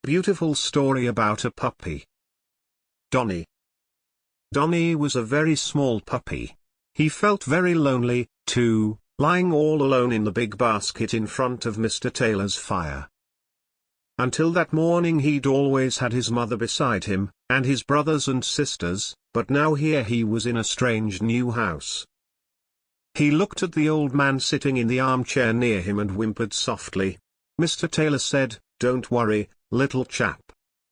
Beautiful story about a puppy. Donny. Donny was a very small puppy. He felt very lonely, too, lying all alone in the big basket in front of Mr. Taylor's fire. Until that morning he'd always had his mother beside him, and his brothers and sisters, but now here he was in a strange new house. He looked at the old man sitting in the armchair near him and whimpered softly. Mr. Taylor said, "Don't worry, little chap.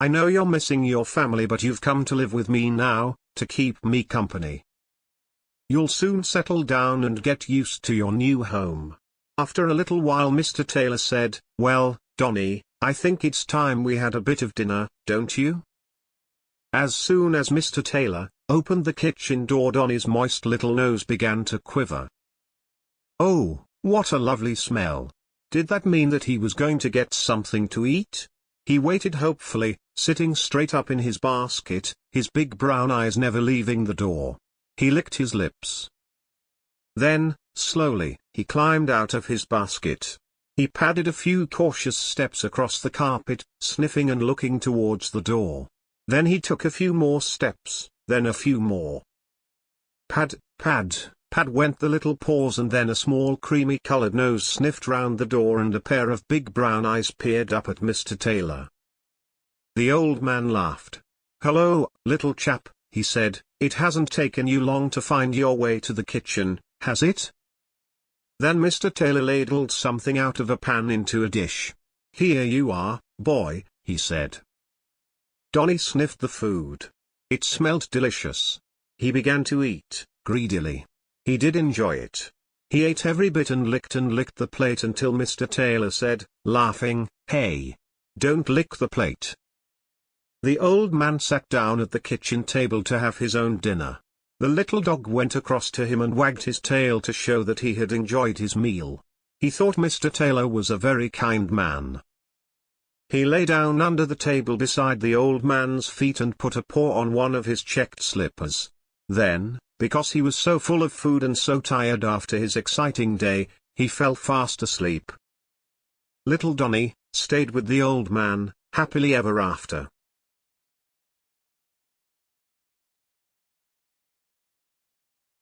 I know you're missing your family, but you've come to live with me now, to keep me company. You'll soon settle down and get used to your new home." After a little while Mr. Taylor said, "Well, Donny, I think it's time we had a bit of dinner, don't you?" As soon as Mr. Taylor opened the kitchen door, Donny's moist little nose began to quiver. Oh, what a lovely smell! Did that mean that he was going to get something to eat? He waited hopefully, sitting straight up in his basket, his big brown eyes never leaving the door. He licked his lips. Then, slowly, he climbed out of his basket. He padded a few cautious steps across the carpet, sniffing and looking towards the door. Then he took a few more steps, then a few more. Pad, pad, pad went the little paws, and then a small creamy-colored nose sniffed round the door and a pair of big brown eyes peered up at Mr. Taylor. The old man laughed. "Hello, little chap," he said, "it hasn't taken you long to find your way to the kitchen, has it?" Then Mr. Taylor ladled something out of a pan into a dish. "Here you are, boy," he said. Donny sniffed the food. It smelled delicious. He began to eat, greedily. He did enjoy it. He ate every bit and licked the plate until Mr. Taylor said, laughing, "Hey! Don't lick the plate." The old man sat down at the kitchen table to have his own dinner. The little dog went across to him and wagged his tail to show that he had enjoyed his meal. He thought Mr. Taylor was a very kind man. He lay down under the table beside the old man's feet and put a paw on one of his checked slippers. Then, because he was so full of food and so tired after his exciting day, he fell fast asleep. Little Donny stayed with the old man, happily ever after.